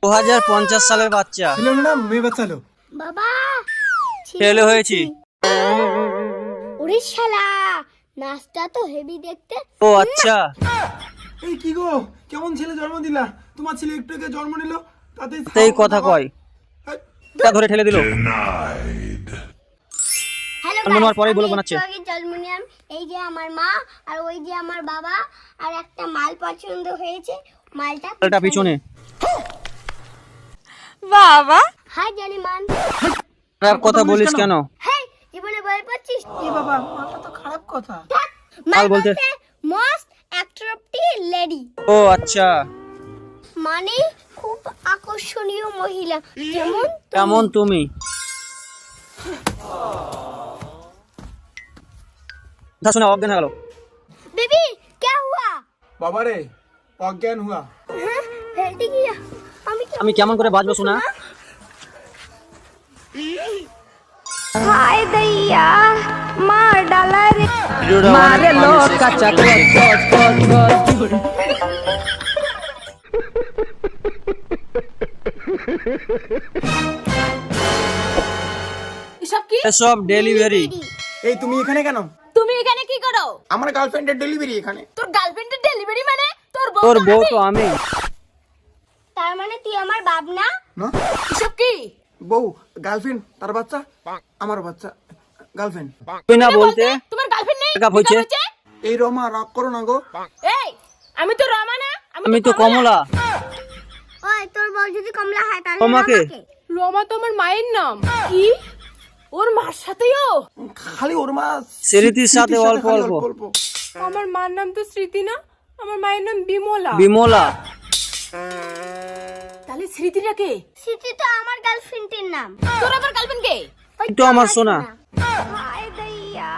2050 সালের বাচ্চা। ছেলে হলো না মেয়ে বাচ্চা হলো? বাবা ছেলে হয়েছি। ওরে শালা নাচটা তো হেভি দেখতে। ও আচ্ছা, এই কি গো, কেমন ছেলে জন্ম দিলা? তোমার ছেলে একটু আগে জন্ম নিল, তাতে এই কথা কয়, তা ধরে ঠেলে দিল। হ্যালো জন্ম নেওয়ার পরেই বলে বানাচ্ছে। জন্মনিয়াম, এই যে আমার মা আর ওই যে আমার বাবা, আর একটা মাল পছন্দ হয়েছে, মালটা মালটা পিছনে। বাবা হাই জানিমান। খারাপ কথা বলিস কেন? হেই জীবনে বল পাচ্ছিস? এ বাবা, মাথা তো খারাপ কথা। মাল বলতে বলতে মোস্ট অ্যাট্রাক্টিভ লেডি, ও আচ্ছা, মানে খুব আকর্ষণীয় মহিলা, যেমন কেমন তুমি? কথা শুনে অজ্ঞান হয়ে গেল। বেবি क्या हुआ? বাবা রে, অজ্ঞান হুয়া। হ্যাঁ হেলতে গিয়া আমি কেমন করে বাঁচবো শোনা? হায় দইয়া মার ডালা রে ভিডিওটা মারে অনেক লোক মানুষ কাঁচা এসব কি? এসব ডেলিভারি। এই তুমি এখানে কেন? তুমি এখানে কি করো? আমার গার্লফ্রেন্ডের ডেলিভারি এখানে। তোর গার্লফ্রেন্ডের ডেলিভারি মানে তোর বউ? তোর বউ তো আমি। তার মানে তুই আমার বাপ না? না, এসব কি? বউ গার্লফ্রেন্ড, তার বাচ্চা আমার বাচ্চা, গার্লফ্রেন্ড। তুই না বলতে তোমার গার্লফ্রেন্ড নেই? breakup হয়েছে? এই রমা, রাগ করো না গো। এই আমি তো রমা না, আমি তো কমলা। ওই তোর বউ যদি কমলা হয় তাহলে তোমাকে? আমাকে। রমা তো আমার মায়ের নাম। কি? ওর মার সাথেও? খালি ওর মা স্মৃতির সাথে অল্প খালি অল্প। আমার মার নাম তো স্মৃতি না, আমার মায়ের নাম বিমলা। বিমলা। তাহলে স্মৃতিটা কে? স্মৃতি তো আমার গার্লফ্রেন্ডের নাম। তোর আবার গার্লফ্রেন্ড কে? তো আমার সোনা। হায় দইয়া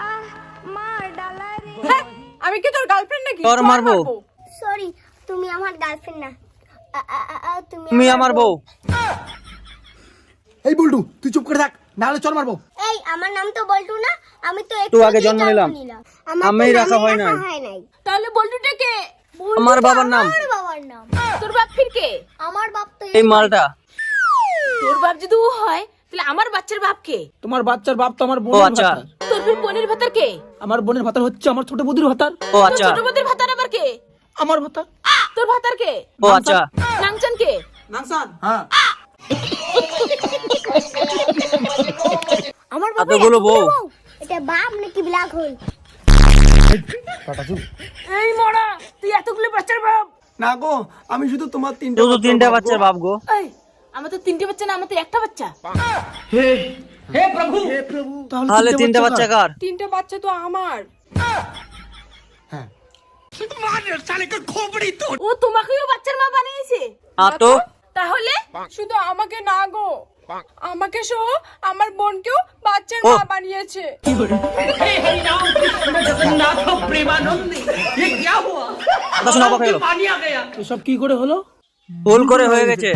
মার ডালা রে। আমি কি তোর গার্লফ্রেন্ড নাকি? তোর মারবো। সরি, তুমি আমার গার্লফ্রেন্ড না। তুমি আমার বউ। এই বল্টু, তুই চুপ করে থাক, নাহলে চল মারবো। এই আমার নাম তো বল্টু না, আমি তো একটু আগে জন্ম নিলাম। আমিই রাখা হয় নাই। তাহলে বল্টুটা কে? আমার বাবার নাম। আমার বাবার নাম। তোর বাপ ফির কে? আমার বাপ তো এই মালটা। তোর বাপ যদি ও হয় তাহলে আমার বাচ্চার বাপ কে? তোমার বাচ্চার বাপ তো আমার ও বোনের আচ্ছা, ভাতার। তোর ফির বোনের ভাতার কে? আমার বোনের ভাতার হচ্ছে আমার ছোট বৌদির ভাতার। ও তোর আচ্ছা, ছোট বোনের ভাতার আবার কে? আমার ভাতার। তোর ভাতার কে? ও আচ্ছা। নাংচান কে? নাংসান, হ্যাঁ। আমার বাবা এতগুলো বউ। এটা বাপ নাকি ব্ল্যাক হোল? এই মরা, তুই এতগুলো বাচ্চার বাপ? না গো, আমি শুধু তোমার তিনটা শুধু তিনটা বাচ্চার বাপ গো। এই আমার তো তিনটে বাচ্চা না, আমার তো একটা বাচ্চা। হে প্রভু, তাহলে তিনটা বাচ্চা কার? তিনটে বাচ্চা তো আমার। হ্যাঁ। ও তোমাকেও বাচ্চার মা বানিয়েছে? তো তাহলে শুধু আমাকে না গো, আমাকে সহ আমার বোনকেও বাচ্চার ও। মা বানিয়েছে। কথা শুনে অবাক হয়ে গেল। এসব কি করে হলো? ভুল করে হয়ে গেছে।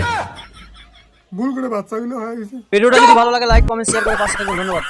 ভুল করে বাচ্চাগুলো হয়ে গেছে। ভিডিওটা যদি ভালো লাগে লাইক কমেন্ট শেয়ার করে পাশে থাকুন। ধন্যবাদ।